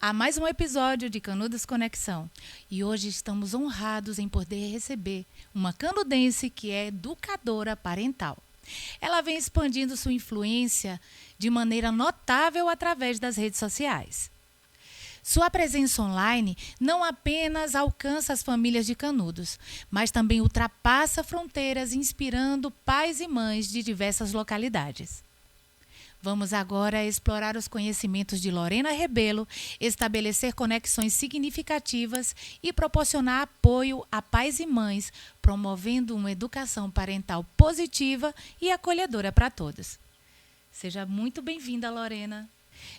a mais um episódio de Canudos Conexão. E hoje estamos honrados em poder receber uma canudense que é educadora parental. Ela vem expandindo sua influência de maneira notável através das redes sociais. Sua presença online não apenas alcança as famílias de Canudos, mas também ultrapassa fronteiras, inspirando pais e mães de diversas localidades. Vamos agora explorar os conhecimentos de Lorena Rebelo, estabelecer conexões significativas e proporcionar apoio a pais e mães, promovendo uma educação parental positiva e acolhedora para todos. Seja muito bem-vinda, Lorena.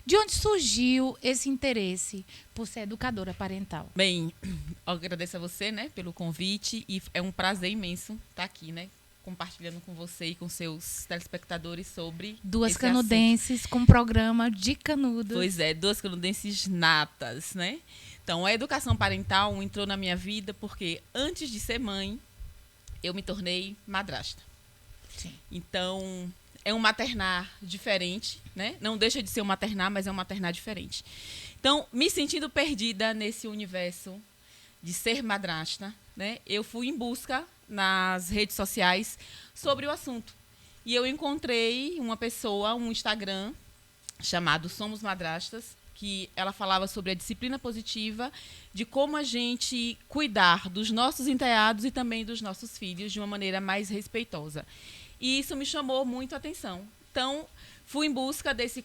De onde surgiu esse interesse por ser educadora parental? Bem, eu agradeço a você, né, pelo convite e é um prazer imenso estar aqui, né, compartilhando com você e com seus telespectadores sobre Duas esse canudenses assunto. com programa de Canudos. Pois é, duas canudenses natas, né? Então, a educação parental entrou na minha vida porque antes de ser mãe, eu me tornei madrasta. Sim. Então, é um maternar diferente, né? Não deixa de ser um maternar, mas é um maternar diferente. Então, me sentindo perdida nesse universo de ser madrasta, né? Eu fui em busca nas redes sociais sobre o assunto. E eu encontrei uma pessoa, um Instagram, chamado Somos Madrastas, que ela falava sobre a disciplina positiva, de como a gente cuidar dos nossos enteados e também dos nossos filhos de uma maneira mais respeitosa. E isso me chamou muito a atenção. Então, fui em busca desse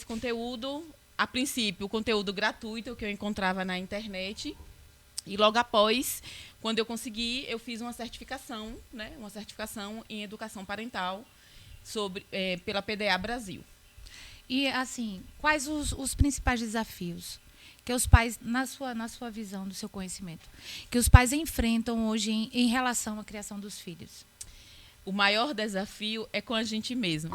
conteúdo, a princípio, o conteúdo gratuito que eu encontrava na internet. E logo após, quando eu consegui, eu fiz uma certificação, né, uma certificação em educação parental pela PDA Brasil. E, assim, quais os principais desafios que os pais, na sua visão, do seu conhecimento, que os pais enfrentam hoje em relação à criação dos filhos? O maior desafio é com a gente mesmo.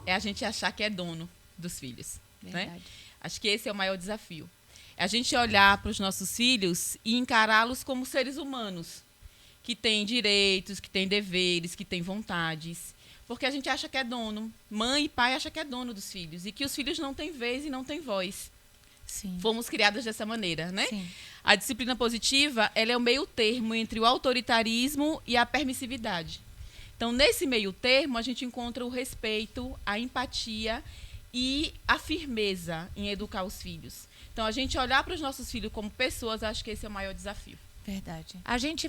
É a gente achar que é dono dos filhos. Verdade. Né? Acho que esse é o maior desafio. É a gente olhar para os nossos filhos e encará-los como seres humanos, que têm direitos, que têm deveres, que têm vontades. Porque a gente acha que é dono. Mãe e pai acham que é dono dos filhos. E que os filhos não têm vez e não têm voz. Sim. Fomos criadas dessa maneira, né? Sim. A disciplina positiva, ela é o meio termo entre o autoritarismo e a permissividade. Então, nesse meio termo, a gente encontra o respeito, a empatia e a firmeza em educar os filhos. Então, a gente olhar para os nossos filhos como pessoas, acho que esse é o maior desafio. Verdade. A gente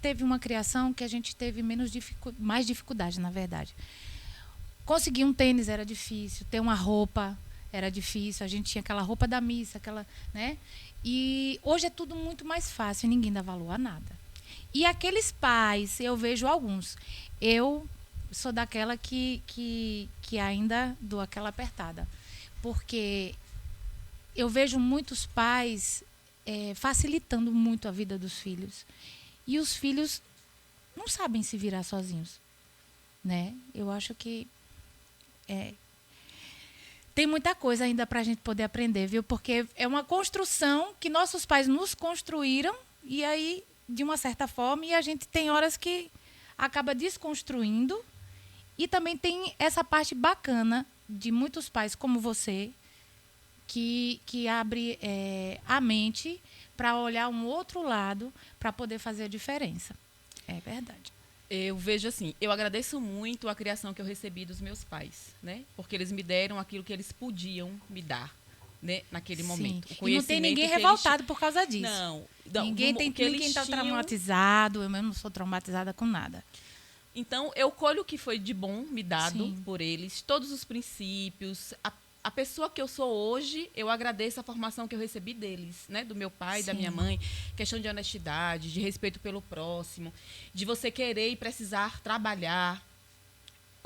teve uma criação que a gente teve mais dificuldade, na verdade. Conseguir um tênis era difícil, ter uma roupa era difícil, a gente tinha aquela roupa da missa, né? E hoje é tudo muito mais fácil, ninguém dá valor a nada. E aqueles pais, eu vejo alguns. Eu sou daquela que ainda dou aquela apertada. Porque eu vejo muitos pais facilitando muito a vida dos filhos. E os filhos não sabem se virar sozinhos. Né? Eu acho que tem muita coisa ainda para a gente poder aprender, viu? Porque é uma construção que nossos pais nos construíram e aí, de uma certa forma, e a gente tem horas que acaba desconstruindo. E também tem essa parte bacana de muitos pais como você, que abre a mente para olhar um outro lado para poder fazer a diferença. É verdade. Eu vejo assim, eu agradeço muito a criação que eu recebi dos meus pais, né? Porque eles me deram aquilo que eles podiam me dar, né? Naquele momento. O E não tem ninguém revoltado por causa disso. Não, ninguém está traumatizado, eu mesmo não sou traumatizada com nada. Então, eu colho o que foi de bom me dado Sim. por eles, todos os princípios. A pessoa que eu sou hoje, eu agradeço a formação que eu recebi deles, né? Do meu pai, Sim. da minha mãe. Questão de honestidade, de respeito pelo próximo, de você querer e precisar trabalhar.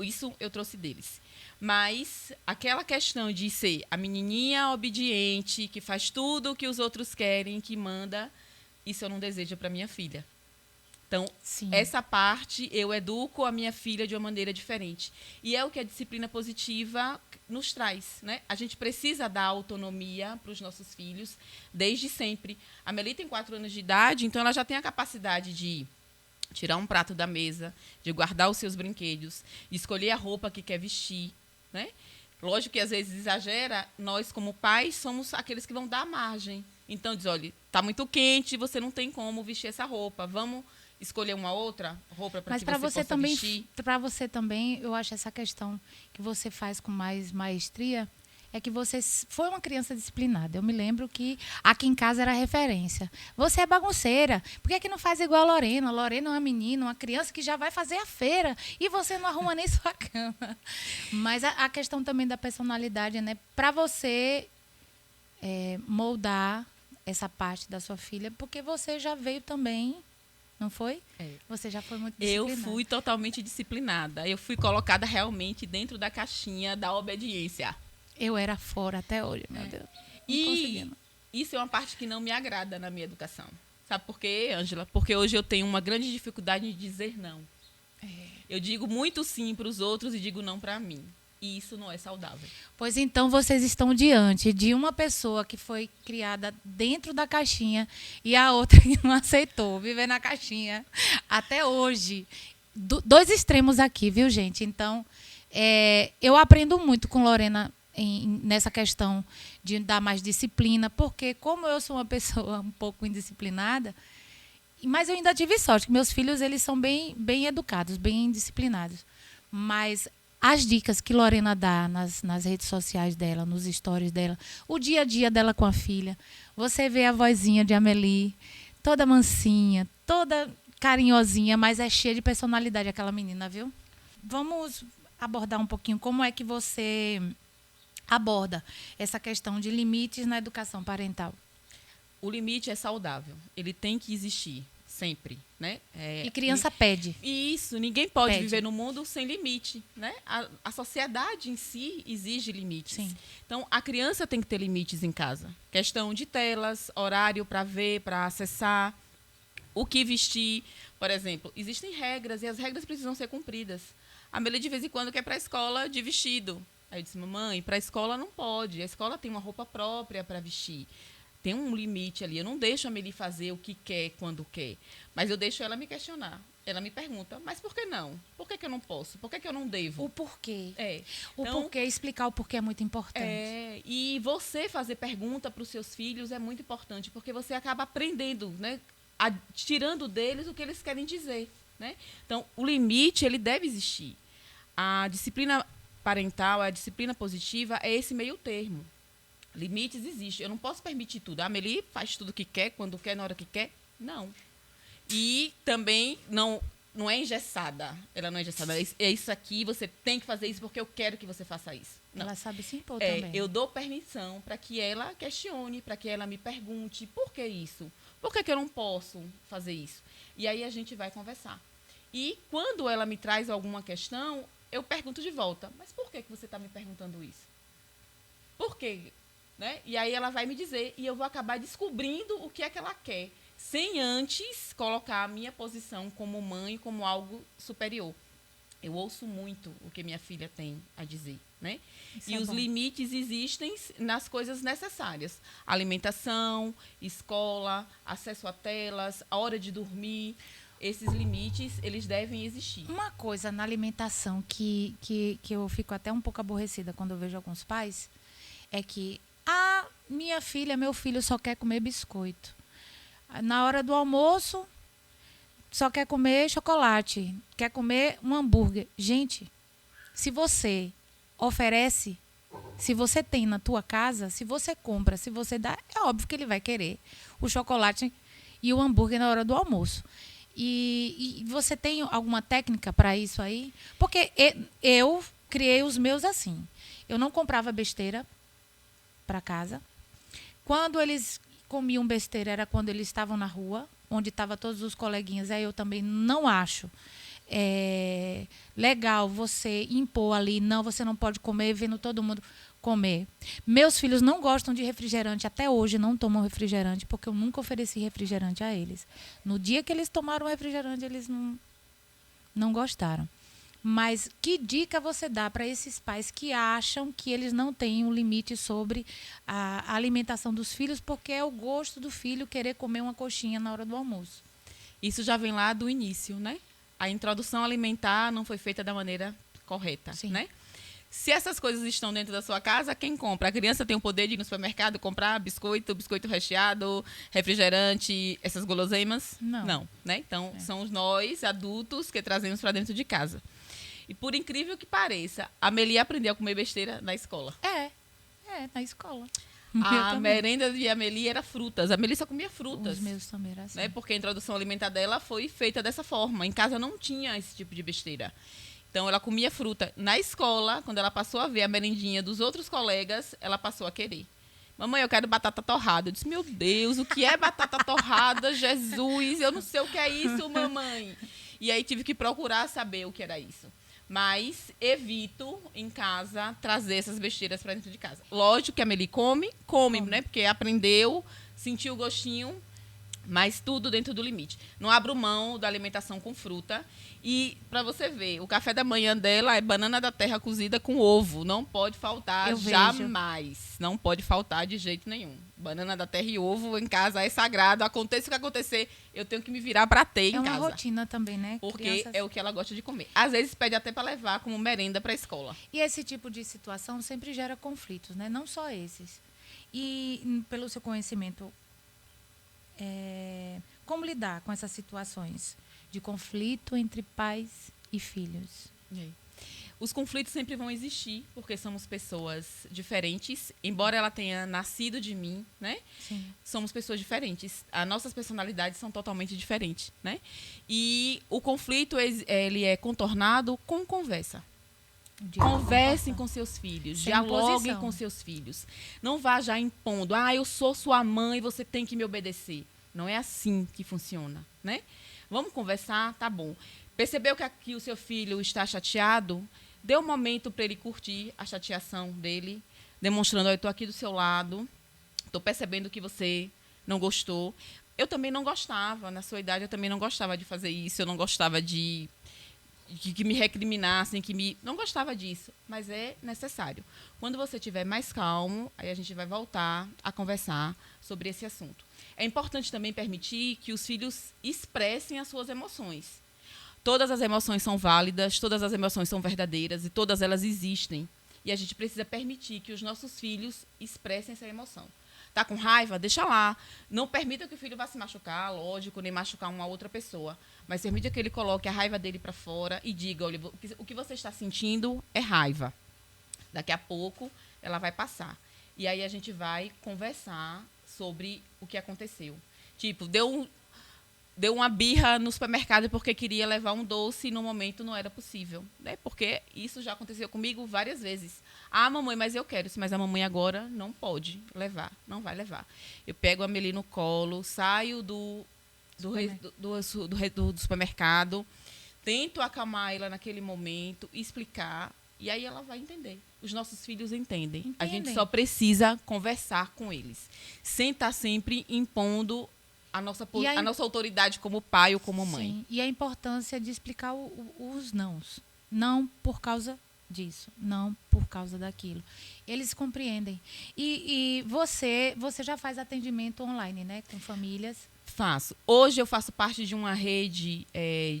Isso eu trouxe deles. Mas aquela questão de ser a menininha obediente, que faz tudo o que os outros querem, que manda, isso eu não desejo para minha filha. Então, Sim. Essa parte eu educo a minha filha de uma maneira diferente. E é o que a disciplina positiva nos traz, né? A gente precisa dar autonomia para os nossos filhos desde sempre. A Meli tem 4 anos de idade, então ela já tem a capacidade de tirar um prato da mesa, de guardar os seus brinquedos, de escolher a roupa que quer vestir, né? Lógico que às vezes exagera, nós como pais somos aqueles que vão dar margem. Então diz, olha, está muito quente, você não tem como vestir essa roupa. Vamos escolher uma outra roupa para Mas que para você você possa também, vestir? para você também, eu acho essa questão que você faz com mais maestria é que você foi uma criança disciplinada. Eu me lembro que aqui em casa era referência. Você é bagunceira. Por que não faz igual a Lorena? A Lorena é uma menina, uma criança que já vai fazer a feira e você não arruma nem sua cama. Mas a questão também da personalidade, né? Para você moldar essa parte da sua filha, porque você já veio também, não foi? É. Você já foi muito Eu disciplinada. fui totalmente disciplinada. Eu fui colocada realmente dentro da caixinha da obediência. Eu era fora até hoje, meu Deus. Não conseguia, E não. isso é uma parte que não me agrada na minha educação. Sabe por quê, Ângela? Porque hoje eu tenho uma grande dificuldade de dizer não. Eu digo muito sim para os outros e digo não para mim. E isso não é saudável. Pois então vocês estão diante de uma pessoa que foi criada dentro da caixinha e a outra que não aceitou viver na caixinha até hoje. Dois extremos aqui, viu, gente? Então, eu aprendo muito com Lorena nessa questão de dar mais disciplina, porque como eu sou uma pessoa um pouco indisciplinada, mas eu ainda tive sorte, que meus filhos eles são bem educados, bem disciplinados. Mas as dicas que Lorena dá nas redes sociais dela, nos stories dela, o dia a dia dela com a filha, você vê a vozinha de Amelie, toda mansinha, toda carinhosinha, mas é cheia de personalidade aquela menina, viu? Vamos abordar um pouquinho como é que você aborda essa questão de limites na educação parental. O limite é saudável. Ele tem que existir sempre, né? E criança pede. Isso, ninguém pode Pede. viver no mundo sem limite, né? A sociedade em si exige limites. Sim. Então, a criança tem que ter limites em casa. Questão de telas, horário para ver, para acessar, o que vestir. Por exemplo, existem regras e as regras precisam ser cumpridas. A Amelie, de vez em quando, quer ir para a escola de vestido. Aí eu disse, mamãe, para a escola não pode. A escola tem uma roupa própria para vestir. Tem um limite ali. Eu não deixo a Amelie fazer o que quer, quando quer. Mas eu deixo ela me questionar. Ela me pergunta, mas por que não? Por que eu não posso? Por que eu não devo? O porquê. O Então, porquê, explicar o porquê é muito importante. E você fazer pergunta para os seus filhos é muito importante, porque você acaba aprendendo, né? Tirando deles o que eles querem dizer, né? Então, o limite, ele deve existir. A disciplina parental, a disciplina positiva é esse meio termo. Limites existem. Eu não posso permitir tudo. A Amelie faz tudo o que quer, quando quer, na hora que quer. Não. E também não é engessada. Ela não é engessada. É isso aqui, você tem que fazer isso porque eu quero que você faça isso. Não. Ela sabe se impor também. Eu dou permissão para que ela questione, para que ela me pergunte por que isso? Por que eu não posso fazer isso? E aí a gente vai conversar. E quando ela me traz alguma questão, eu pergunto de volta. Mas por que você está me perguntando isso? Por quê? Né? E aí ela vai me dizer e eu vou acabar descobrindo o que é que ela quer, sem antes colocar a minha posição como mãe como algo superior. Eu ouço muito o que minha filha tem a dizer, né? Isso e é os bom. limites existem nas coisas necessárias. Alimentação, escola, acesso a telas, a hora de dormir. Esses limites, eles devem existir. Uma coisa na alimentação que eu fico até um pouco aborrecida quando eu vejo alguns pais é que minha filha, meu filho só quer comer biscoito. Na hora do almoço, só quer comer chocolate, quer comer um hambúrguer. Gente, se você oferece, se você tem na tua casa, se você compra, se você dá, é óbvio que ele vai querer o chocolate e o hambúrguer na hora do almoço. E você tem alguma técnica para isso aí? Porque eu criei os meus assim. Eu não comprava besteira para casa. Quando eles comiam besteira era quando eles estavam na rua, onde estavam todos os coleguinhas. Aí eu também não acho legal você impor ali, não, você não pode comer, vendo todo mundo comer. Meus filhos não gostam de refrigerante, até hoje não tomam refrigerante, porque eu nunca ofereci refrigerante a eles. No dia que eles tomaram refrigerante, eles não gostaram. Mas que dica você dá para esses pais que acham que eles não têm um limite sobre a alimentação dos filhos, porque é o gosto do filho querer comer uma coxinha na hora do almoço? Isso já vem lá do início, né? A introdução alimentar não foi feita da maneira correta, Sim. né? Se essas coisas estão dentro da sua casa, quem compra? A criança tem o poder de ir no supermercado comprar biscoito recheado, refrigerante, essas guloseimas? Não. Né? Então, são nós, adultos, que trazemos para dentro de casa. E por incrível que pareça, a Meli aprendeu a comer besteira na escola. Na escola. A merenda de Amelie era frutas. A Amelie só comia frutas. Os meus também eram assim. Né? Porque a introdução alimentar dela foi feita dessa forma. Em casa não tinha esse tipo de besteira. Então, ela comia fruta. Na escola, quando ela passou a ver a merendinha dos outros colegas, ela passou a querer. Mamãe, eu quero batata torrada. Eu disse, meu Deus, o que é batata torrada? Jesus, eu não sei o que é isso, mamãe. E aí tive que procurar saber o que era isso. Mas evito, em casa, trazer essas besteiras para dentro de casa. Lógico que a Meli come, né? Porque aprendeu, sentiu o gostinho, mas tudo dentro do limite. Não abro mão da alimentação com fruta. E, para você ver, o café da manhã dela é banana da terra cozida com ovo. Não pode faltar jamais. Não pode faltar de jeito nenhum. Banana da terra e ovo em casa é sagrado. Aconteça o que acontecer, eu tenho que me virar para ter em casa. É uma rotina também, né? Porque Crianças... é o que ela gosta de comer. Às vezes pede até para levar como merenda para a escola. E esse tipo de situação sempre gera conflitos, né? Não só esses. E, pelo seu conhecimento, como lidar com essas situações de conflito entre pais e filhos? Os conflitos sempre vão existir, porque somos pessoas diferentes. Embora ela tenha nascido de mim, né? Sim. Somos pessoas diferentes. As nossas personalidades são totalmente diferentes, né? E o conflito, ele é contornado com conversa. Conversem com seus filhos, dialoguem com seus filhos. Não vá já impondo, eu sou sua mãe, você tem que me obedecer. Não é assim que funciona, né? Vamos conversar, tá bom. Percebeu que o seu filho está chateado? Dê um momento para ele curtir a chateação dele, demonstrando, eu estou aqui do seu lado, estou percebendo que você não gostou. Eu também não gostava, na sua idade, eu também não gostava de fazer isso, eu não gostava de que me recriminassem, não gostava disso, mas é necessário. Quando você estiver mais calmo, aí a gente vai voltar a conversar sobre esse assunto. É importante também permitir que os filhos expressem as suas emoções. Todas as emoções são válidas, todas as emoções são verdadeiras e todas elas existem. E a gente precisa permitir que os nossos filhos expressem essa emoção. Está com raiva? Deixa lá. Não permita que o filho vá se machucar, lógico, nem machucar uma outra pessoa. Mas permita que ele coloque a raiva dele para fora e diga, olha, o que você está sentindo é raiva. Daqui a pouco ela vai passar. E aí a gente vai conversar sobre o que aconteceu. Tipo, deu uma birra no supermercado porque queria levar um doce e no momento não era possível. Né? Porque isso já aconteceu comigo várias vezes. Mamãe, mas eu quero. Mas a mamãe agora não pode levar, não vai levar. Eu pego a Meli no colo, saio do supermercado, tento acalmar ela naquele momento, explicar, e aí ela vai entender. Os nossos filhos entendem. A gente só precisa conversar com eles. Sem estar sempre impondo a nossa autoridade como pai ou como mãe. Sim. E a importância de explicar os nãos. Não por causa disso, não por causa daquilo. Eles compreendem. E você já faz atendimento online, né, com famílias? Faço. Hoje eu faço parte de uma rede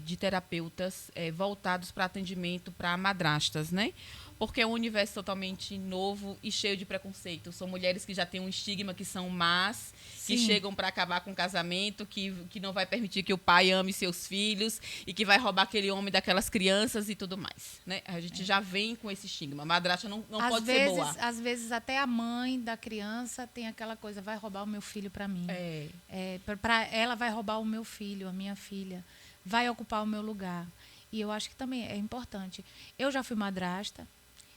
de terapeutas voltados para atendimento para madrastas, né? Porque é um universo totalmente novo e cheio de preconceito. São mulheres que já têm um estigma, que são más, Sim. que chegam para acabar com o casamento, que não vai permitir que o pai ame seus filhos e que vai roubar aquele homem daquelas crianças e tudo mais. Né? A gente já vem com esse estigma. Madrasta não pode ser boa. Às vezes até a mãe da criança tem aquela coisa, vai roubar o meu filho para mim. Para ela vai roubar o meu filho, a minha filha. Vai ocupar o meu lugar. E eu acho que também é importante. Eu já fui madrasta.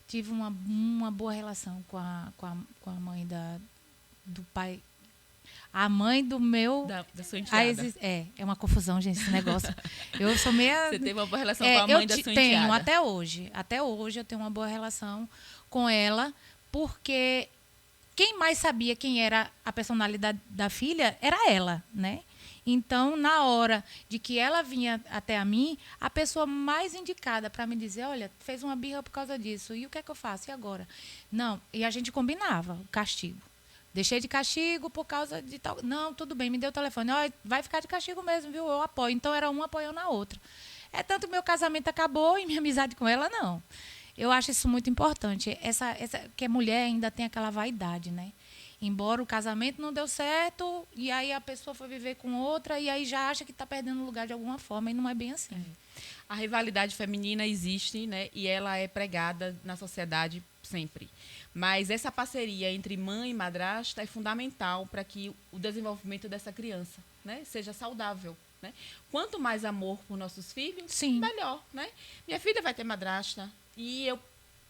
Tive uma boa relação com a mãe do pai. A mãe do meu... Da sua enteada. É uma confusão, gente, esse negócio. Eu sou meia... Você teve uma boa relação com a mãe da sua enteada? Tenho, até hoje. Até hoje eu tenho uma boa relação com ela, porque quem mais sabia quem era a personalidade da filha era ela, né? Então, na hora de que ela vinha até a mim, a pessoa mais indicada para me dizer, olha, fez uma birra por causa disso, e o que é que eu faço? E agora? Não, e a gente combinava o castigo. Deixei de castigo por causa de tal... Não, tudo bem, me deu o telefone. Olha, vai ficar de castigo mesmo, viu? Eu apoio. Então, era um apoiando a outra. É tanto que meu casamento acabou e minha amizade com ela, não. Eu acho isso muito importante. Que a mulher ainda tem aquela vaidade, né? Embora o casamento não deu certo, e aí a pessoa foi viver com outra, e aí já acha que está perdendo lugar de alguma forma, e não é bem assim. A rivalidade feminina existe, né? E ela é pregada na sociedade sempre. Mas essa parceria entre mãe e madrasta é fundamental para que o desenvolvimento dessa criança, né, seja saudável. Né? Quanto mais amor por nossos filhos, Sim. melhor. Né? Minha filha vai ter madrasta e eu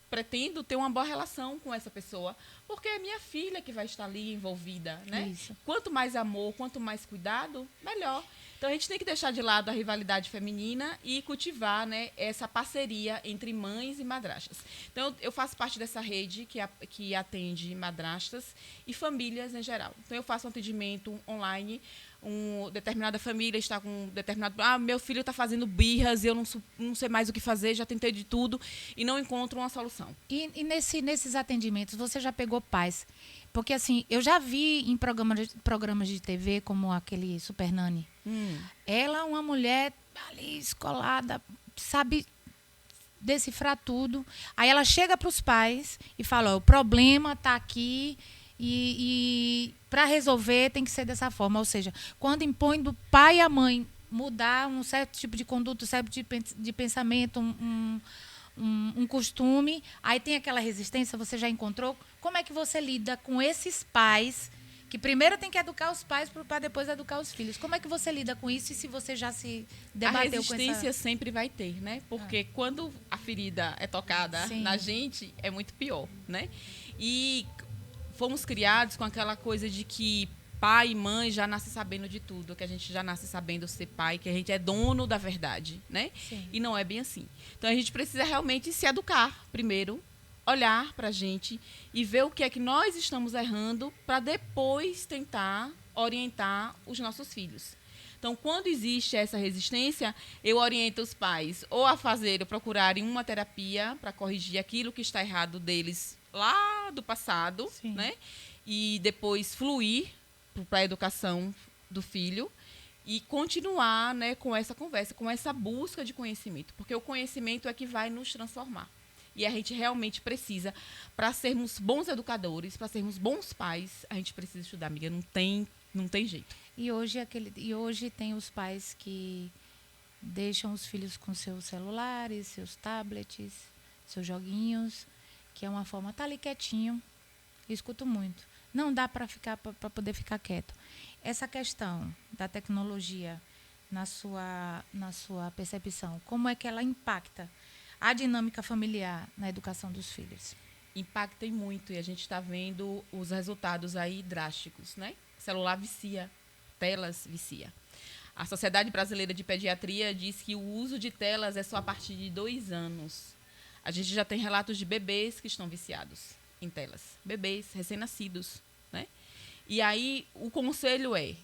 pretendo ter uma boa relação com essa pessoa, porque é minha filha que vai estar ali envolvida. Né? Isso. Quanto mais amor, quanto mais cuidado, melhor. Então, a gente tem que deixar de lado a rivalidade feminina e cultivar, né, essa parceria entre mães e madrastas. Então, eu faço parte dessa rede que atende madrastas e famílias em geral. Então, eu faço um atendimento online. Determinada família está com determinado... meu filho está fazendo birras, eu não sei mais o que fazer, já tentei de tudo e não encontro uma solução. E nesses atendimentos, você já pegou pais? Porque, assim, eu já vi em programas de TV, como aquele Super Nani. Ela é uma mulher ali, escolada, sabe decifrar tudo. Aí ela chega para os pais e fala, o problema está aqui e para resolver tem que ser dessa forma. Ou seja, quando impõe do pai e a mãe mudar um certo tipo de conduta, um certo tipo de pensamento, um costume, aí tem aquela resistência, você já encontrou. Como é que você lida com esses pais, que primeiro tem que educar os pais para depois educar os filhos? Como é que você lida com isso e se você já se debateu com essa... A resistência sempre vai ter, né? Porque quando a ferida é tocada na gente, é muito pior, né? E fomos criados com aquela coisa de que pai e mãe já nascem sabendo de tudo, que a gente já nasce sabendo ser pai, que a gente é dono da verdade, né? Sim. E não é bem assim. Então, a gente precisa realmente se educar primeiro, olhar para a gente e ver o que é que nós estamos errando para depois tentar orientar os nossos filhos. Então, quando existe essa resistência, eu oriento os pais ou a procurarem uma terapia para corrigir aquilo que está errado deles lá do passado, né? E depois fluir para a educação do filho e continuar, né, com essa conversa, com essa busca de conhecimento, porque o conhecimento é que vai nos transformar. E a gente realmente precisa, para sermos bons educadores, para sermos bons pais, a gente precisa estudar, amiga, não tem jeito. E hoje tem os pais que deixam os filhos com seus celulares, seus tablets, seus joguinhos, que é uma forma, tá ali quietinho. Eu escuto muito. Não dá para poder ficar quieto. Essa questão da tecnologia na sua percepção, como é que ela impacta a dinâmica familiar na educação dos filhos? Impacta e muito, e a gente está vendo os resultados aí drásticos, né? Celular vicia, telas vicia. A Sociedade Brasileira de Pediatria diz que o uso de telas é só a partir de 2 anos. A gente já tem relatos de bebês que estão viciados em telas. Bebês recém-nascidos, né? E aí o conselho aí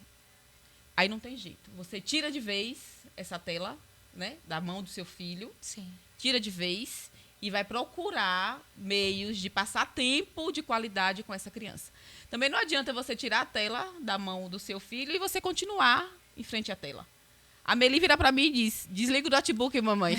não tem jeito. Você tira de vez essa tela, né, da mão do seu filho. Sim. Tira de vez e vai procurar meios de passar tempo de qualidade com essa criança. Também não adianta você tirar a tela da mão do seu filho e você continuar em frente à tela. A Meli vira para mim e diz, desliga o notebook, mamãe.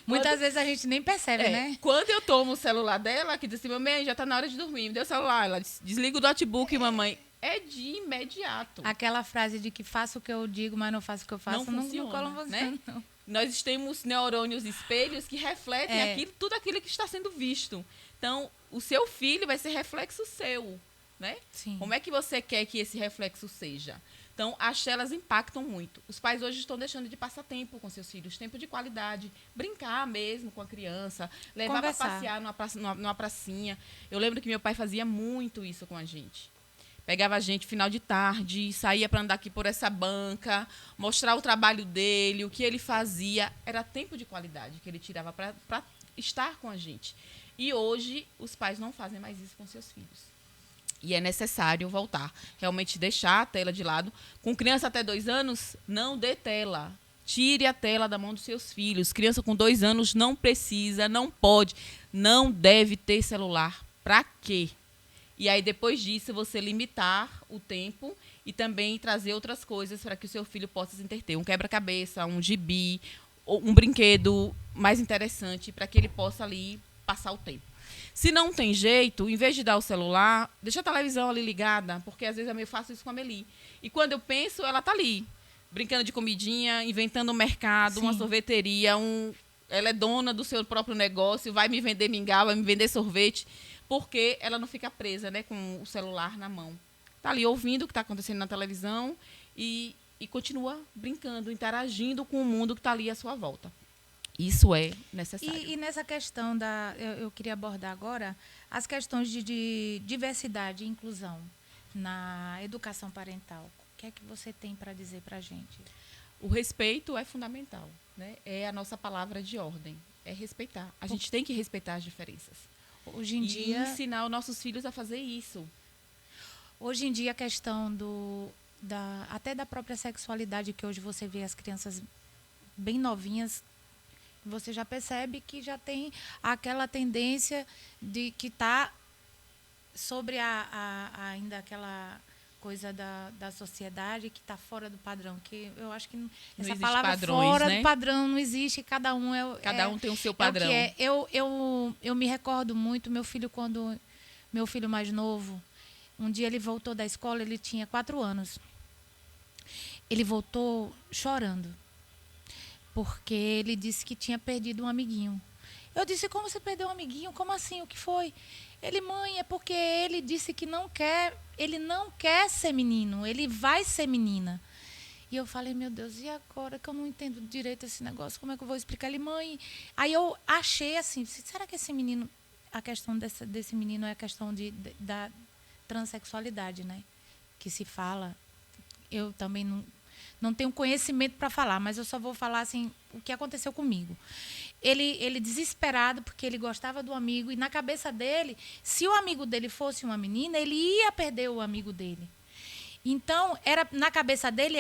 Muitas vezes a gente nem percebe, né? Quando eu tomo o celular dela, que diz assim, mamãe, já está na hora de dormir, me deu o celular. Ela diz, desliga o notebook, mamãe. É de imediato. Aquela frase de que faço o que eu digo, mas não faço o que eu faço, não funciona, né? Não. Nós temos neurônios espelhos que refletem tudo aquilo que está sendo visto. Então, o seu filho vai ser reflexo seu, né? Sim. Como é que você quer que esse reflexo seja? Então, as telas impactam muito. Os pais hoje estão deixando de passar tempo com seus filhos, tempo de qualidade, brincar mesmo com a criança, levar para passear numa pracinha. Eu lembro que meu pai fazia muito isso com a gente. Pegava a gente final de tarde, saía para andar aqui por essa banca, mostrar o trabalho dele, o que ele fazia. Era tempo de qualidade que ele tirava para estar com a gente. E hoje, os pais não fazem mais isso com seus filhos. E é necessário voltar. Realmente deixar a tela de lado. Com criança até 2 anos, não dê tela. Tire a tela da mão dos seus filhos. Criança com 2 anos não precisa, não pode, não deve ter celular. Para quê? E aí, depois disso, você limitar o tempo e também trazer outras coisas para que o seu filho possa se entreter. Um quebra-cabeça, um gibi, um brinquedo mais interessante para que ele possa ali passar o tempo. Se não tem jeito, em vez de dar o celular, deixa a televisão ali ligada, porque às vezes eu faço isso com a Amelie. E quando eu penso, ela está ali, brincando de comidinha, inventando um mercado, Sim. uma sorveteria, ela é dona do seu próprio negócio, vai me vender mingau, vai me vender sorvete, porque ela não fica presa, né, com o celular na mão. Está ali ouvindo o que está acontecendo na televisão e continua brincando, interagindo com o mundo que está ali à sua volta. Isso é necessário. E nessa questão eu queria abordar agora as questões de diversidade e inclusão na educação parental. O que é que você tem para dizer para a gente? O respeito é fundamental, né? É a nossa palavra de ordem, é respeitar. A gente tem que respeitar as diferenças. Hoje em dia, ensinar os nossos filhos a fazer isso. Hoje em dia, a questão até da própria sexualidade, que hoje você vê as crianças bem novinhas, você já percebe que já tem aquela tendência de que está sobre ainda aquela coisa da sociedade que está fora do padrão, que eu acho que essa palavra padrões, fora né? do padrão não existe, cada um Cada um tem o seu padrão. Eu me recordo muito, meu filho mais novo, um dia ele voltou da escola, ele tinha 4 anos. Ele voltou chorando, porque ele disse que tinha perdido um amiguinho. Eu disse, como você perdeu um amiguinho? Como assim? O que foi? Ele, mãe, é porque ele disse que ele não quer ser menino, ele vai ser menina. E eu falei, meu Deus, e agora que eu não entendo direito esse negócio, como é que eu vou explicar? Ele, mãe... Aí eu achei assim, será que esse menino, a questão desse menino é a questão da transexualidade, né? Que se fala, eu também não tenho conhecimento para falar, mas eu só vou falar assim, o que aconteceu comigo. Ele desesperado, porque ele gostava do amigo, e na cabeça dele, se o amigo dele fosse uma menina, ele ia perder o amigo dele. Então, na cabeça dele,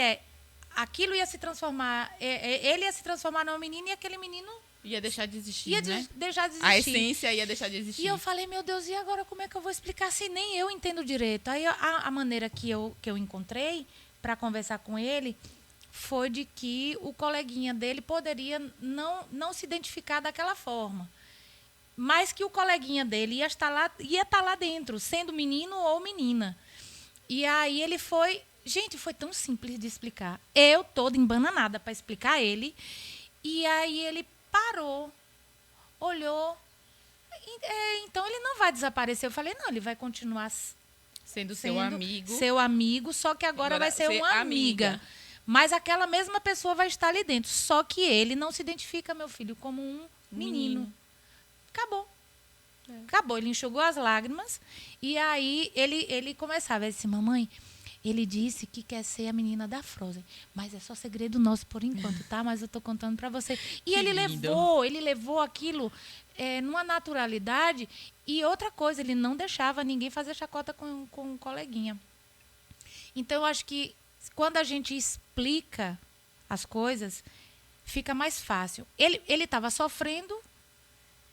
aquilo ia se transformar, ele ia se transformar numa menina, e aquele menino ia deixar de existir, né? Deixar de existir. A essência ia deixar de existir. E eu falei, meu Deus, e agora como é que eu vou explicar se nem eu entendo direito? Aí a maneira que eu encontrei para conversar com ele foi de que o coleguinha dele poderia não se identificar daquela forma, mas que o coleguinha dele ia estar lá dentro, sendo menino ou menina. E aí ele foi... Gente, foi tão simples de explicar. Eu toda embananada para explicar a ele. E aí ele parou, olhou. Então ele não vai desaparecer. Eu falei, não, ele vai continuar sendo seu amigo. Seu amigo, só que agora vai ser uma amiga. Mas aquela mesma pessoa vai estar ali dentro. Só que ele não se identifica, meu filho, como um menino. Acabou. Acabou. Ele enxugou as lágrimas. E aí ele começava. Ele disse, mamãe, ele disse que quer ser a menina da Frozen. Mas é só segredo nosso por enquanto, tá? Mas eu tô contando para você. E ele levou aquilo numa naturalidade. E outra coisa, ele não deixava ninguém fazer chacota com um coleguinha. Então, eu acho que quando a gente explica as coisas, fica mais fácil. Ele estava sofrendo,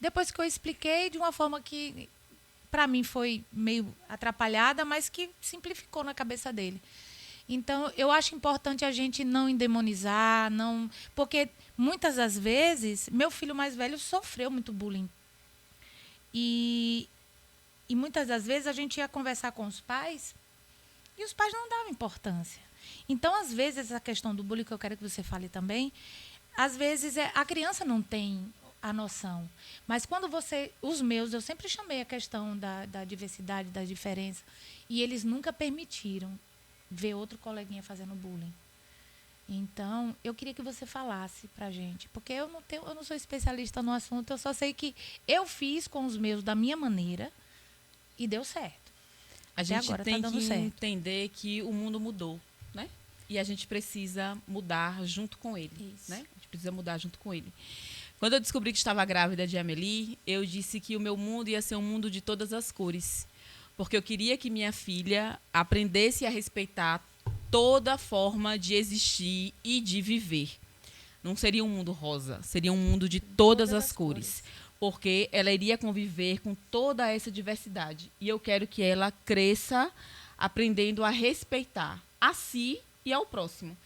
depois que eu expliquei de uma forma que, para mim, foi meio atrapalhada, mas que simplificou na cabeça dele. Então, eu acho importante a gente não endemonizar, porque muitas das vezes, meu filho mais velho sofreu muito bullying. E muitas das vezes a gente ia conversar com os pais e os pais não davam importância. Então, às vezes, essa questão do bullying, que eu quero que você fale também, às vezes a criança não tem a noção. Mas quando os meus, eu sempre chamei a questão da diversidade, da diferença, e eles nunca permitiram ver outro coleguinha fazendo bullying. Então, eu queria que você falasse pra gente, porque eu não sou especialista no assunto, eu só sei que eu fiz com os meus da minha maneira e deu certo. A gente tem que entender que o mundo mudou, né? E a gente precisa mudar junto com ele, né? A gente precisa mudar junto com ele. Quando eu descobri que estava grávida de Amelie, eu disse que o meu mundo ia ser um mundo de todas as cores, porque eu queria que minha filha aprendesse a respeitar toda forma de existir e de viver. Não seria um mundo rosa, seria um mundo de todas as cores, porque ela iria conviver com toda essa diversidade. E eu quero que ela cresça aprendendo a respeitar a si e ao próximo.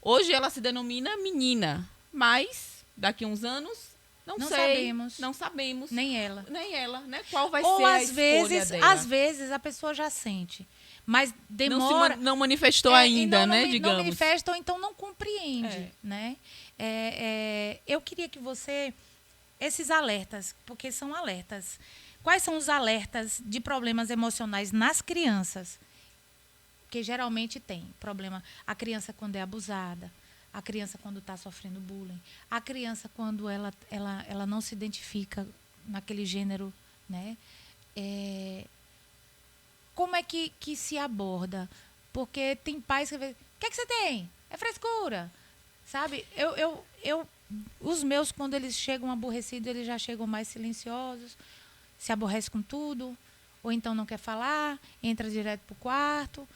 Hoje ela se denomina menina, mas Daqui a uns anos, não sei. Sabemos. Não sabemos. Nem ela. Nem ela, né? Qual vai Ou ser a às escolha vezes, dela? às vezes a pessoa já sente, mas demora. Não manifestou e ainda, né? Não Digamos. manifesta ou então não compreende, né? Eu queria que você esses alertas, porque são alertas. Quais são os alertas de problemas emocionais nas crianças? Que geralmente tem problema. A criança quando é abusada, a criança quando está sofrendo bullying, a criança quando ela não se identifica naquele gênero, né? Como é que se aborda? Porque tem pais que dizem, o que é que você tem? É frescura, sabe? Os meus, quando eles chegam aborrecidos, eles já chegam mais silenciosos, se aborrece com tudo, ou então não quer falar, entra direto para o quarto.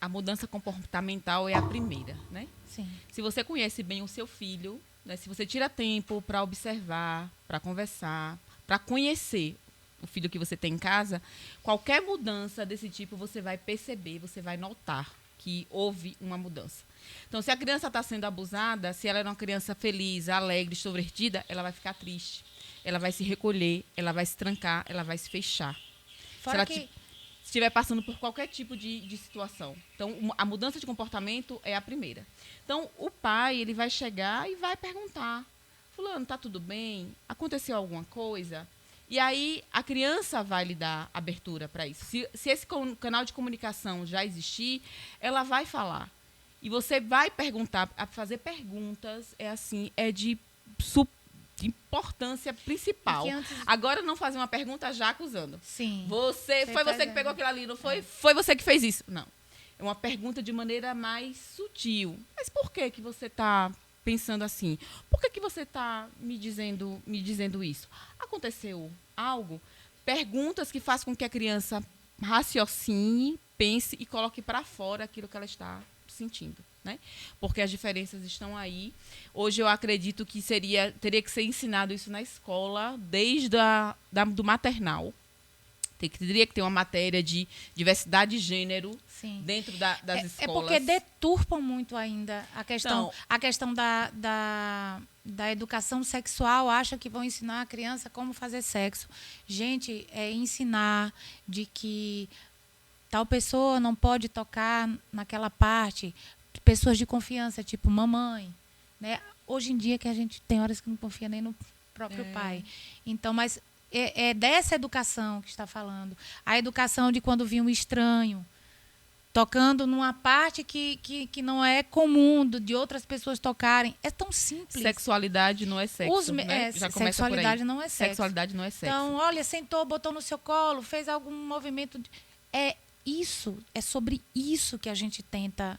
A mudança comportamental é a primeira, né? Sim. Se você conhece bem o seu filho, né? Se você tira tempo para observar, para conversar, para conhecer o filho que você tem em casa, qualquer mudança desse tipo você vai perceber, você vai notar que houve uma mudança. Então, se a criança está sendo abusada, se ela é uma criança feliz, alegre, extrovertida, ela vai ficar triste, ela vai se recolher, ela vai se trancar, ela vai se fechar. Fora se ela estiver passando por qualquer tipo de situação. Então, a mudança de comportamento é a primeira. Então, o pai, ele vai chegar e vai perguntar, fulano, está tudo bem? Aconteceu alguma coisa? E aí, a criança vai lhe dar abertura para isso. Se esse canal de comunicação já existir, ela vai falar. E você vai perguntar, fazer perguntas, é de importância principal. Agora, não fazer uma pergunta já acusando. Sim. Foi você que pegou aquilo ali, não foi? Foi você que fez isso. Não. É uma pergunta de maneira mais sutil. Mas por que você está pensando assim? Por que você está me dizendo isso? Aconteceu algo? Perguntas que fazem com que a criança raciocine, pense e coloque para fora aquilo que ela está sentindo, né? Porque as diferenças estão aí. Hoje eu acredito que teria que ser ensinado isso na escola, desde do maternal. Teria que ter uma matéria de diversidade de gênero. Sim. Dentro das escolas. É porque deturpam muito ainda a questão da educação sexual. Acham que vão ensinar a criança como fazer sexo. Gente, é ensinar de que tal pessoa não pode tocar naquela parte. Pessoas de confiança, tipo mamãe, né? Hoje em dia que a gente tem horas que não confia nem no próprio pai. Então, mas é dessa educação que está falando. A educação de quando vir um estranho tocando numa parte que não é comum de outras pessoas tocarem. É tão simples. Sexualidade não é sexo, né? Já começa sexualidade por aí. Não é sexo. Sexualidade não é sexo. Então, olha, sentou, botou no seu colo, fez algum movimento. É sobre isso que a gente tenta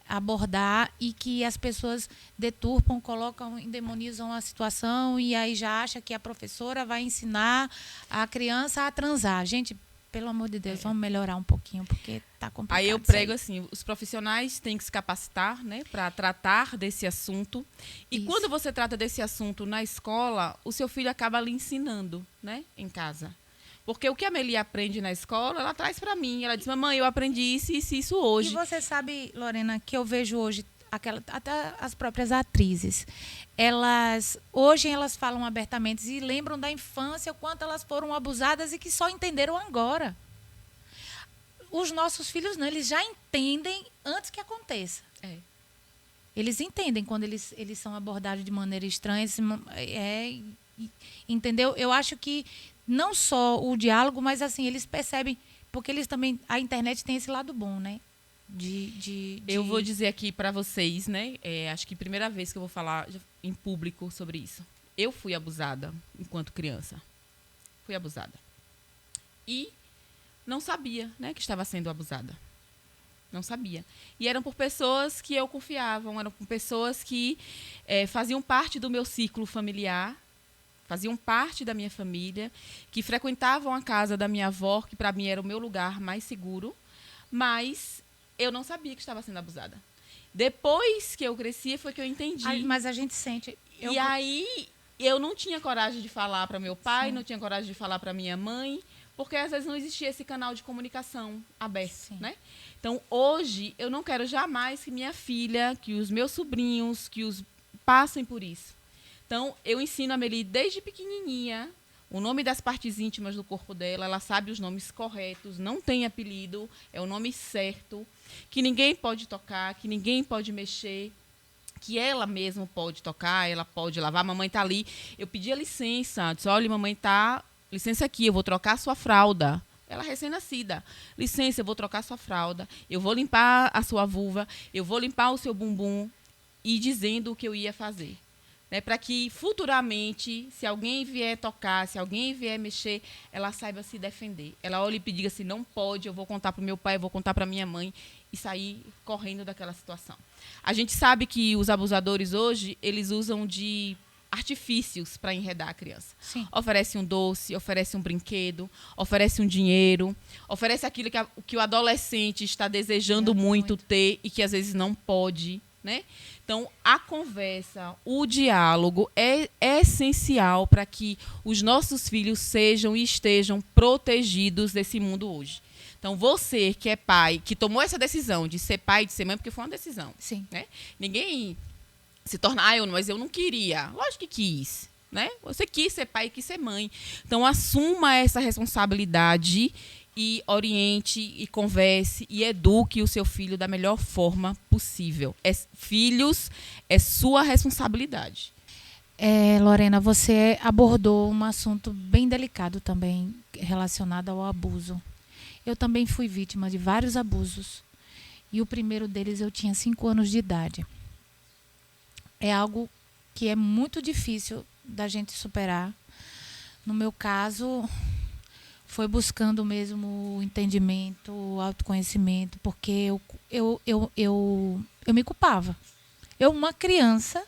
abordar e que as pessoas deturpam, colocam, endemonizam a situação e aí já acha que a professora vai ensinar a criança a transar. Gente, pelo amor de Deus, vamos melhorar um pouquinho, porque está complicado. Aí eu prego assim, os profissionais têm que se capacitar, né, para tratar desse assunto. E isso. Quando você trata desse assunto na escola, o seu filho acaba lhe ensinando, né, em casa. Porque o que a Meli aprende na escola, ela traz para mim. Ela diz, mamãe, eu aprendi isso hoje. E você sabe, Lorena, que eu vejo hoje, até as próprias atrizes, hoje elas falam abertamente e lembram da infância, o quanto elas foram abusadas e que só entenderam agora. Os nossos filhos não, eles já entendem antes que aconteça. Eles entendem quando eles são abordados de maneira estranha. Entendeu? Eu acho que não só o diálogo, mas assim, eles percebem, porque eles também, a internet tem esse lado bom, né? Eu vou dizer aqui para vocês, né? Acho que primeira vez que eu vou falar em público sobre isso. Eu fui abusada enquanto criança. Fui abusada. E não sabia, né, que estava sendo abusada. Não sabia. E eram por pessoas que eu confiava, eram por pessoas que faziam parte do meu ciclo familiar, faziam parte da minha família, que frequentavam a casa da minha avó, que para mim era o meu lugar mais seguro, mas eu não sabia que estava sendo abusada. Depois que eu cresci, foi que eu entendi. Mas a gente sente. E aí, eu não tinha coragem de falar para meu pai, sim, não tinha coragem de falar para minha mãe, porque às vezes não existia esse canal de comunicação aberto, sim, né? Então, hoje, eu não quero jamais que minha filha, que os meus sobrinhos, passem por isso. Então, eu ensino a Meli desde pequenininha o nome das partes íntimas do corpo dela, ela sabe os nomes corretos, não tem apelido, é o nome certo, que ninguém pode tocar, que ninguém pode mexer, que ela mesma pode tocar, ela pode lavar, a mamãe está ali. Eu pedi a licença, disse, olha, mamãe, licença aqui, eu vou trocar a sua fralda. Ela recém-nascida. Licença, eu vou trocar a sua fralda, eu vou limpar a sua vulva, eu vou limpar o seu bumbum, e dizendo o que eu ia fazer. Né, para que futuramente, se alguém vier tocar, se alguém vier mexer, ela saiba se defender. Ela olha e diga assim, não pode, eu vou contar para o meu pai, eu vou contar para minha mãe, e sair correndo daquela situação. A gente sabe que os abusadores hoje, eles usam de artifícios para enredar a criança. Sim. Oferece um doce, oferece um brinquedo, oferece um dinheiro, oferece aquilo que o adolescente está desejando muito ter e que às vezes não pode, né? Então, a conversa, o diálogo é essencial para que os nossos filhos sejam e estejam protegidos desse mundo hoje. Então, você que é pai, que tomou essa decisão de ser pai e de ser mãe, porque foi uma decisão. Sim. Né? Ninguém se torna, mas eu não queria. Lógico que quis. Né? Você quis ser pai e quis ser mãe. Então, assuma essa responsabilidade e oriente, e converse, e eduque o seu filho da melhor forma possível. Filhos, é sua responsabilidade. Lorena, você abordou um assunto bem delicado também, relacionado ao abuso. Eu também fui vítima de vários abusos. E o primeiro deles eu tinha 5 anos de idade. É algo que é muito difícil da gente superar. No meu caso, foi buscando mesmo o entendimento, o autoconhecimento, porque eu me culpava. Eu, uma criança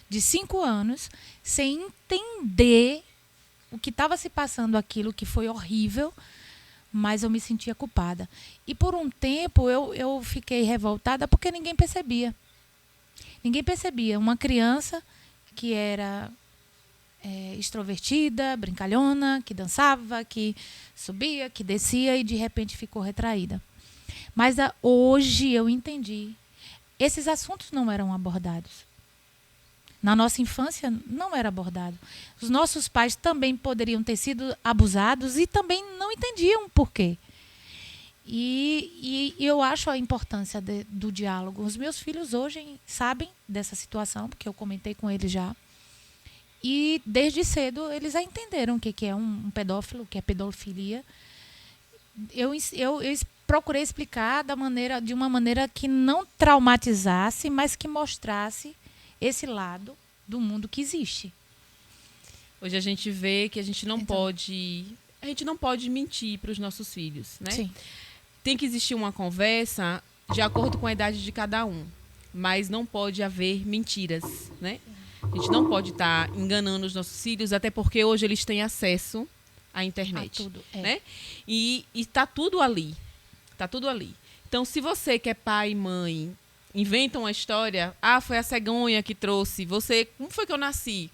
de 5 anos, sem entender o que estava se passando, aquilo que foi horrível, mas eu me sentia culpada. E por um tempo eu fiquei revoltada porque ninguém percebia. Ninguém percebia. Uma criança que era extrovertida, brincalhona, que dançava, que subia, que descia e de repente ficou retraída. Mas hoje eu entendi. Esses assuntos não eram abordados. Na nossa infância não era abordado. Os nossos pais também poderiam ter sido abusados e também não entendiam por quê. E eu acho a importância do diálogo. Os meus filhos hoje sabem dessa situação, porque eu comentei com eles já. E desde cedo eles já entenderam o que é um pedófilo, o que é pedofilia. Eu procurei explicar de uma maneira que não traumatizasse, mas que mostrasse esse lado do mundo que existe. Hoje a gente vê que a gente não pode mentir para os nossos filhos, né? Sim. Tem que existir uma conversa de acordo com a idade de cada um, mas não pode haver mentiras, né? A gente não pode estar enganando os nossos filhos, até porque hoje eles têm acesso à internet. Tudo, né? E está tudo ali. Está tudo ali. Então, se você que é pai e mãe inventa uma história, foi a cegonha que trouxe você, como foi que eu nasci?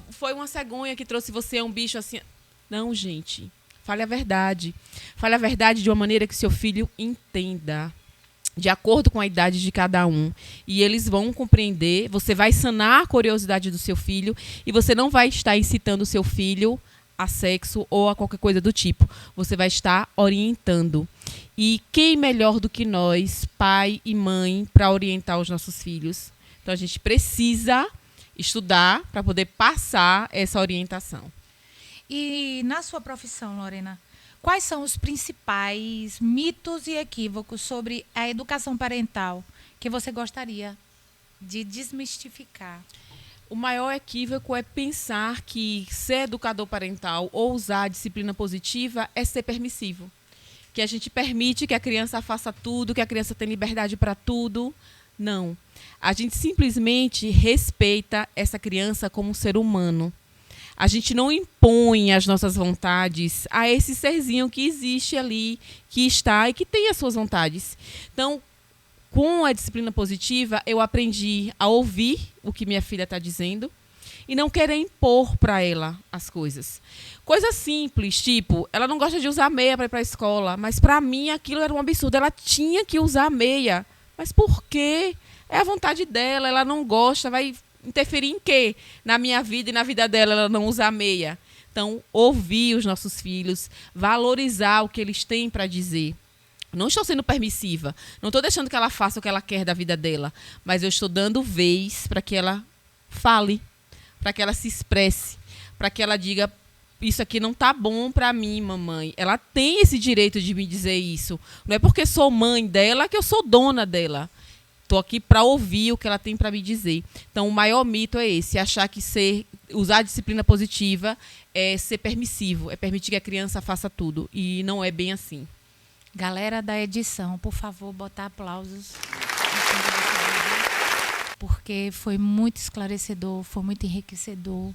Foi uma cegonha que trouxe você, um bicho assim. Não, gente. Fale a verdade. Fale a verdade de uma maneira que seu filho entenda, de acordo com a idade de cada um. E eles vão compreender, você vai sanar a curiosidade do seu filho e você não vai estar incitando o seu filho a sexo ou a qualquer coisa do tipo. Você vai estar orientando. E quem melhor do que nós, pai e mãe, para orientar os nossos filhos? Então, a gente precisa estudar para poder passar essa orientação. E na sua profissão, Lorena, quais são os principais mitos e equívocos sobre a educação parental que você gostaria de desmistificar? O maior equívoco é pensar que ser educador parental ou usar a disciplina positiva é ser permissivo. Que a gente permite que a criança faça tudo, que a criança tem liberdade para tudo. Não. A gente simplesmente respeita essa criança como um ser humano. A gente não impõe as nossas vontades a esse serzinho que existe ali, que está e que tem as suas vontades. Então, com a disciplina positiva, eu aprendi a ouvir o que minha filha está dizendo e não querer impor para ela as coisas. Coisa simples, tipo, ela não gosta de usar meia para ir para a escola, mas para mim aquilo era um absurdo. Ela tinha que usar meia. Mas por quê? É a vontade dela, ela não gosta, vai interferir em quê? Na minha vida e na vida dela, ela não usar meia. Então, ouvir os nossos filhos, valorizar o que eles têm para dizer. Não estou sendo permissiva, não estou deixando que ela faça o que ela quer da vida dela, mas eu estou dando vez para que ela fale, para que ela se expresse, para que ela diga: isso aqui não tá bom para mim, mamãe. Ela tem esse direito de me dizer isso. Não é porque sou mãe dela que eu sou dona dela. Estou aqui para ouvir o que ela tem para me dizer. Então, o maior mito é esse, achar que usar a disciplina positiva é ser permissivo, é permitir que a criança faça tudo. E não é bem assim. Galera da edição, por favor, botar aplausos. Porque foi muito esclarecedor, foi muito enriquecedor.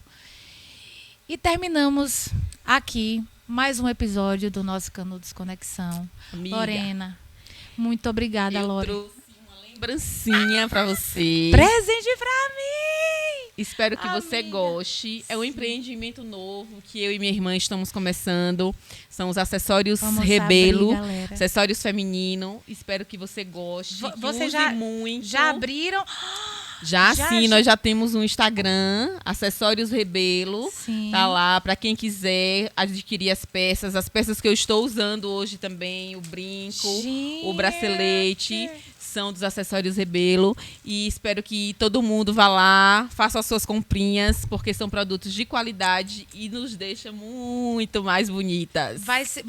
E terminamos aqui mais um episódio do nosso Canudos Conexão. Amiga, Lorena, muito obrigada, Lore. Eu trouxe uma lembrancinha para você. Presente pra mim! Espero que você Amiga, goste. É um sim. empreendimento novo que eu e minha irmã estamos começando. São os acessórios Vamos Rebelo, abrir, galera. acessórios feminino. Espero que você goste. Que Você use muito. já abriram? Já Já, sim, já. nós já temos um Instagram, Acessórios Rebelo. Sim. Tá lá para quem quiser adquirir as peças que eu estou usando hoje também, o brinco, Gente. o bracelete, são dos Acessórios Rebelo. E espero que todo mundo vá lá, faça as suas comprinhas, porque são produtos de qualidade e nos deixa muito mais bonitas.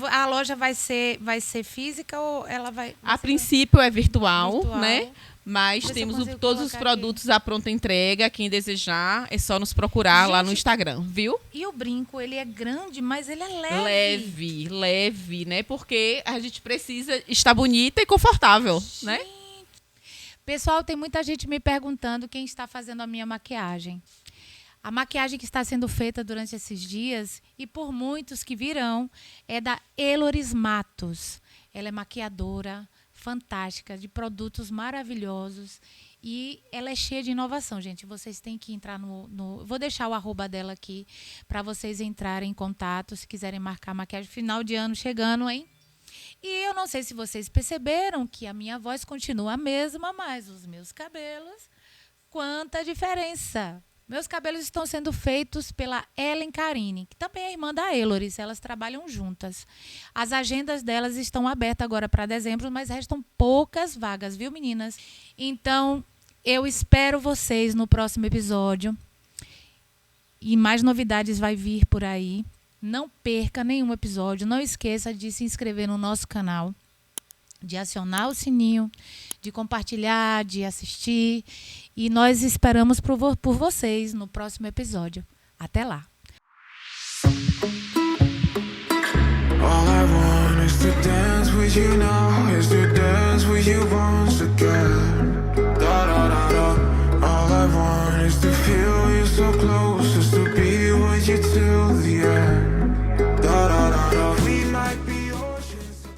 A loja vai ser física ou ela vai... A princípio é virtual, Virtual. né? Mas Vê se eu temos consigo todos os colocar aqui. produtos à pronta entrega. Quem desejar, é só nos procurar lá no Gente, Instagram, viu? E o brinco, ele é grande, mas ele é leve. Leve, né? Porque a gente precisa estar bonita e confortável, né? Pessoal, tem muita gente me perguntando quem está fazendo a minha maquiagem. A maquiagem que está sendo feita durante esses dias, e por muitos que virão, é da Heloris Matos. Ela é maquiadora fantástica, de produtos maravilhosos. E ela é cheia de inovação, gente. Vocês têm que entrar no... Vou deixar o arroba dela aqui para vocês entrarem em contato, se quiserem marcar maquiagem. Final de ano chegando, hein? E eu não sei se vocês perceberam que a minha voz continua a mesma, mas os meus cabelos, quanta diferença! Meus cabelos estão sendo feitos pela Ellen Carini, que também é irmã da Heloris. Elas trabalham juntas. As agendas delas estão abertas agora para dezembro, mas restam poucas vagas, viu, meninas? Então, eu espero vocês no próximo episódio. E mais novidades vai vir por aí. Não perca nenhum episódio. Não esqueça de se inscrever no nosso canal, de acionar o sininho, de compartilhar, de assistir. E nós esperamos por vocês no próximo episódio. Até lá! All I want is to dance with you now, is to dance with you once again. Da da da da. All I want is to feel you so close, is to be with you till the end.